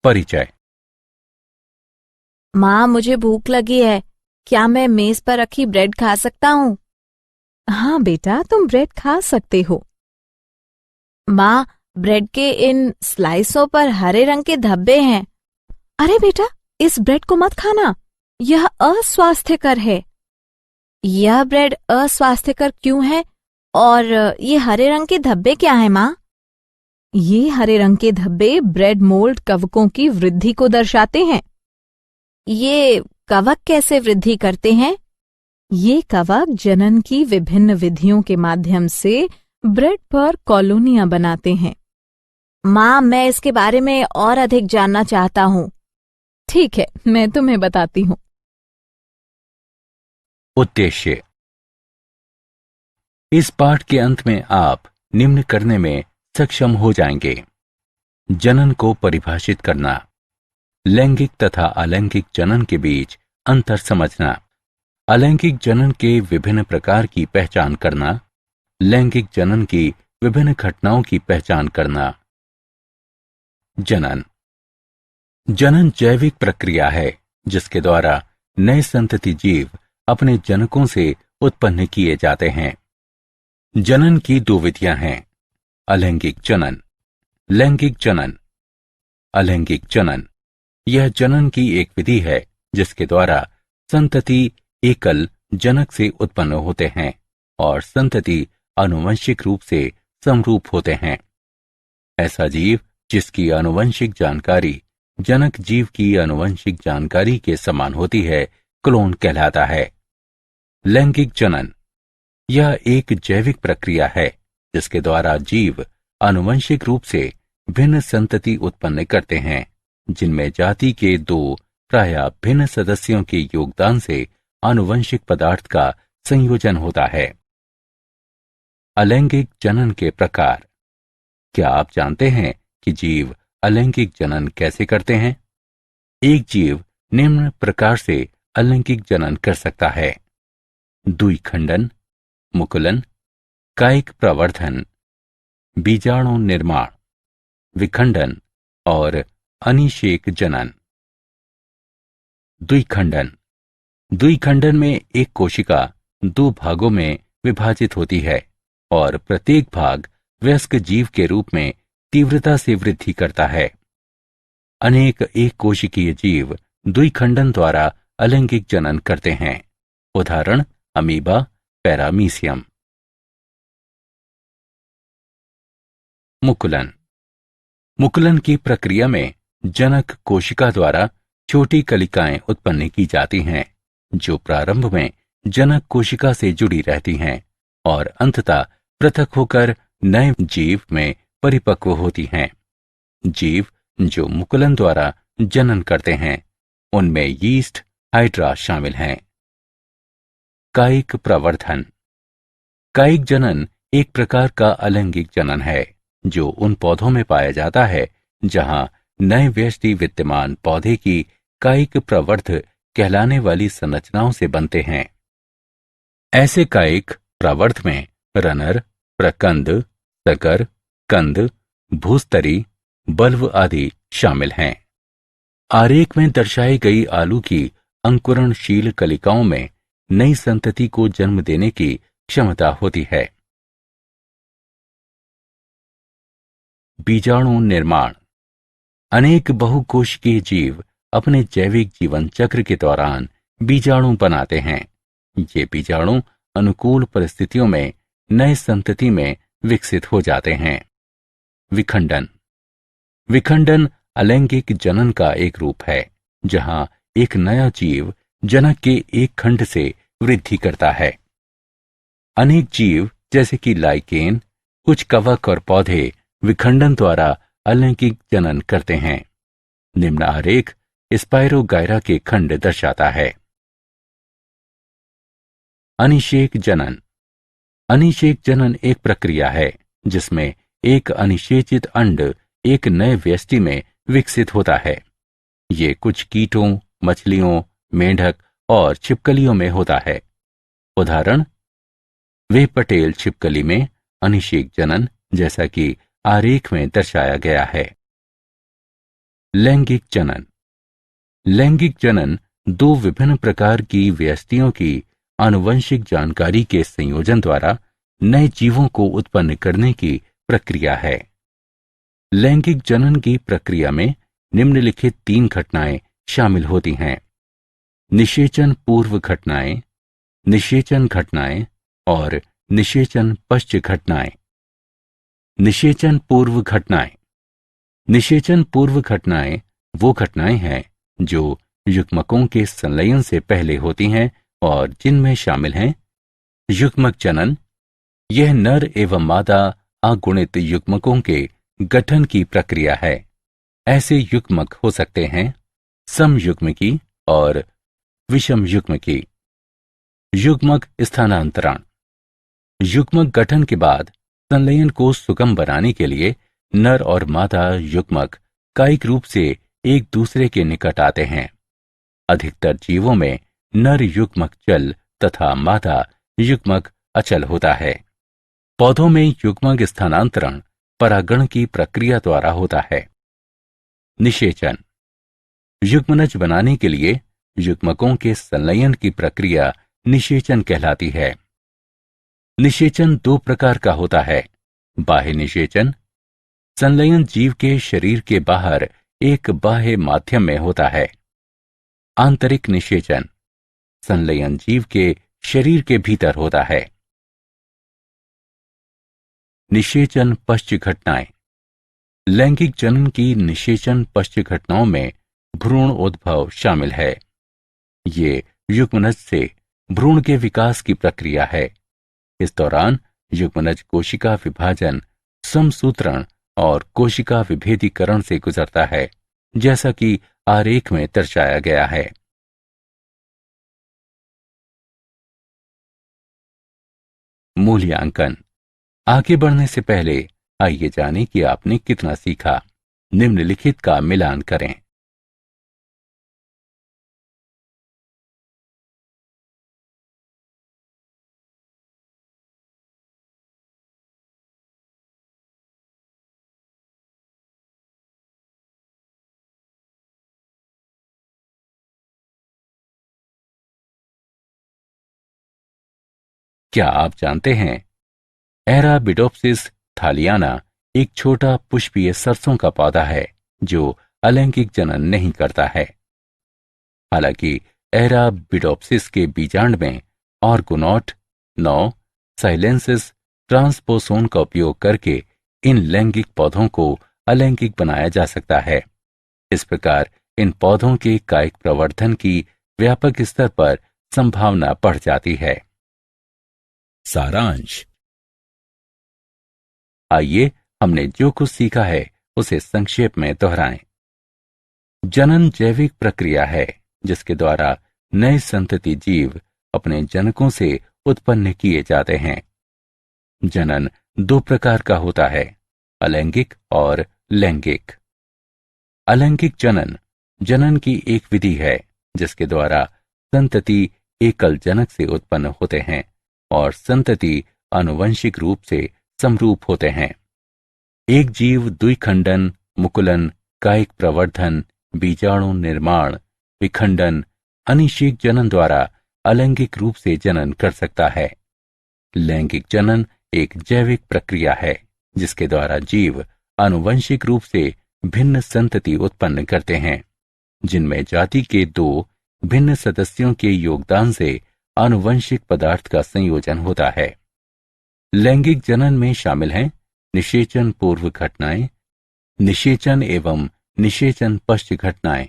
परिचय। माँ, मुझे भूख लगी है। क्या मैं मेज पर रखी ब्रेड खा सकता हूँ? हाँ बेटा, तुम ब्रेड खा सकते हो। माँ, ब्रेड के इन स्लाइसों पर हरे रंग के धब्बे हैं। अरे बेटा, इस ब्रेड को मत खाना, यह अस्वास्थ्यकर है। यह ब्रेड अस्वास्थ्यकर क्यों है? और ये हरे रंग के धब्बे क्या हैं, माँ? ये हरे रंग के धब्बे ब्रेड मोल्ड कवकों की वृद्धि को दर्शाते हैं। ये कवक कैसे वृद्धि करते हैं? ये कवक जनन की विभिन्न विधियों के माध्यम से ब्रेड पर कॉलोनियां बनाते हैं। माँ, मैं इसके बारे में और अधिक जानना चाहता हूँ। ठीक है, मैं तुम्हें बताती हूँ। उद्देश्य। इस पाठ के अंत में आप निम्न करने में सक्षम हो जाएंगे: जनन को परिभाषित करना, लैंगिक तथा अलैंगिक जनन के बीच अंतर समझना, अलैंगिक जनन के विभिन्न प्रकार की पहचान करना, लैंगिक जनन की विभिन्न घटनाओं की पहचान करना। जनन। जनन जैविक प्रक्रिया है जिसके द्वारा नए संतति जीव अपने जनकों से उत्पन्न किए जाते हैं। जनन की दो विधियां हैं: अलैंगिक जनन, लैंगिक जनन। अलैंगिक जनन यह जनन की एक विधि है जिसके द्वारा संतति एकल जनक से उत्पन्न होते हैं और संतति आनुवंशिक रूप से समरूप होते हैं। ऐसा जीव जिसकी आनुवंशिक जानकारी जनक जीव की आनुवंशिक जानकारी के समान होती है, क्लोन कहलाता है। लैंगिक जनन यह एक जैविक प्रक्रिया है जिसके द्वारा जीव आनुवंशिक रूप से भिन्न संतति उत्पन्न करते हैं, जिनमें जाति के दो प्रायः भिन्न सदस्यों के योगदान से आनुवंशिक पदार्थ का संयोजन होता है। अलैंगिक जनन के प्रकार। क्या आप जानते हैं कि जीव अलैंगिक जनन कैसे करते हैं? एक जीव निम्न प्रकार से अलैंगिक जनन कर सकता है: द्विखंडन, मुकुलन, कायिक प्रवर्धन, बीजाणु निर्माण, विखंडन और अनिषेक जनन। द्विखंडन। द्विखंडन में एक कोशिका दो भागों में विभाजित होती है और प्रत्येक भाग वयस्क जीव के रूप में तीव्रता से वृद्धि करता है। अनेक एक कोशिकीय जीव द्विखंडन द्वारा अलैंगिक जनन करते हैं। उदाहरण: अमीबा, पैरामीशियम। मुकुलन। मुकुलन की प्रक्रिया में जनक कोशिका द्वारा छोटी कलिकाएं उत्पन्न की जाती हैं जो प्रारंभ में जनक कोशिका से जुड़ी रहती हैं और अंततः पृथक होकर नए जीव में परिपक्व होती हैं। जीव जो मुकुलन द्वारा जनन करते हैं उनमें यीस्ट, हाइड्रा शामिल हैं। कायिक प्रवर्धन। कायिक जनन एक प्रकार का अलैंगिक जनन है जो उन पौधों में पाया जाता है जहां नए व्यष्टि विद्यमान पौधे की कायिक प्रवर्ध कहलाने वाली संरचनाओं से बनते हैं। ऐसे कायिक प्रवर्ध में रनर, प्रकंद, सकर, कंद, भूस्तरी, बल्ब आदि शामिल हैं। आरेख में दर्शाई गई आलू की अंकुरणशील कलिकाओं में नई संतति को जन्म देने की क्षमता होती है। बीजाणु निर्माण। अनेक बहुकोशिकीय जीव अपने जैविक जीवन चक्र के दौरान बीजाणु बनाते हैं। ये बीजाणु अनुकूल परिस्थितियों में नए संतति में विकसित हो जाते हैं। विखंडन। विखंडन अलैंगिक जनन का एक रूप है जहां एक नया जीव जनक के एक खंड से वृद्धि करता है। अनेक जीव जैसे कि लाइकेन, कुछ कवक और पौधे विखंडन द्वारा अलैंगिक जनन करते हैं। निम्न आरेख स्पाइरोगायरा के खंड दर्शाता है। अनिषेक जनन। अनिषेक जनन एक प्रक्रिया है जिसमें एक अनिषेचित अंड एक नए व्यष्टि में विकसित होता है। ये कुछ कीटों, मछलियों, मेंढक और छिपकलियों में होता है। उदाहरण: वे पटेल छिपकली में अनिषेक जनन जैसा कि आरेख में दर्शाया गया है। लैंगिक जनन। लैंगिक जनन दो विभिन्न प्रकार की व्यष्टियों की आनुवंशिक जानकारी के संयोजन द्वारा नए जीवों को उत्पन्न करने की प्रक्रिया है। लैंगिक जनन की प्रक्रिया में निम्नलिखित 3 घटनाएं शामिल होती हैं: निषेचन पूर्व घटनाएं, निषेचन घटनाएं और निषेचन पश्च घटनाएं। निषेचन पूर्व घटनाएं। निषेचन पूर्व घटनाएं वो घटनाएं हैं जो युग्मकों के संलयन से पहले होती हैं और जिनमें शामिल हैं युग्मक जनन। यह नर एवं मादा अगुणित युग्मकों के गठन की प्रक्रिया है। ऐसे युग्मक हो सकते हैं समयुग्मकी और विषम युग्मकी। युग्मक स्थानांतरण। युग्मक गठन के बाद संलयन को सुगम बनाने के लिए नर और मादा युग्मक कायिक रूप से एक दूसरे के निकट आते हैं। अधिकतर जीवों में नर युग्मक चल तथा मादा युग्मक अचल होता है। पौधों में युग्मक स्थानांतरण परागण की प्रक्रिया द्वारा होता है। निषेचन। युग्मनज बनाने के लिए युग्मकों के संलयन की प्रक्रिया निषेचन कहलाती है। निषेचन 2 प्रकार का होता है: बाह्य निषेचन। संलयन जीव के शरीर के बाहर एक बाह्य माध्यम में होता है। आंतरिक निषेचन। संलयन जीव के शरीर के भीतर होता है। निषेचन पश्च घटनाएं। लैंगिक जनन की निषेचन पश्च घटनाओं में भ्रूण उद्भव शामिल है। ये युग्मनज से भ्रूण के विकास की प्रक्रिया है। इस दौरान युग्मनज कोशिका विभाजन, समसूत्रण और कोशिका विभेदीकरण से गुजरता है, जैसा कि आरेख में दर्शाया गया है। मूल्यांकन। आगे बढ़ने से पहले आइए जानें कि आपने कितना सीखा। निम्नलिखित का मिलान करें। क्या आप जानते हैं एराबिडोप्सिस थालियाना एक छोटा पुष्पीय सरसों का पौधा है जो अलैंगिक जनन नहीं करता है। हालांकि एराबिडोप्सिस के बीजांड में ऑर्गोनॉट 9 साइलेंसिस ट्रांसपोसोन का उपयोग करके इन लैंगिक पौधों को अलैंगिक बनाया जा सकता है। इस प्रकार इन पौधों के कायिक प्रवर्धन की व्यापक स्तर पर संभावना बढ़ जाती है। सारांश। आइए हमने जो कुछ सीखा है उसे संक्षेप में दोहराएं। जनन जैविक प्रक्रिया है जिसके द्वारा नए संतति जीव अपने जनकों से उत्पन्न किए जाते हैं। जनन 2 प्रकार का होता है: अलैंगिक और लैंगिक। अलैंगिक जनन जनन की एक विधि है जिसके द्वारा संतति एकल जनक से उत्पन्न होते हैं और संतति आनुवंशिक रूप से समरूप होते हैं। एक जीव द्विखंडन, मुकुलन, कायिक प्रवर्धन, बीजाणु निर्माण, विखंडन, अनिषेक जनन द्वारा अलैंगिक रूप से जनन कर सकता है। लैंगिक जनन एक जैविक प्रक्रिया है जिसके द्वारा जीव आनुवंशिक रूप से भिन्न संतति उत्पन्न करते हैं, जिनमें जाति के 2 भिन्न सदस्यों के योगदान से आनुवंशिक पदार्थ का संयोजन होता है। लैंगिक जनन में शामिल हैं निषेचन पूर्व घटनाएं, निषेचन एवं निषेचन पश्च घटनाएं।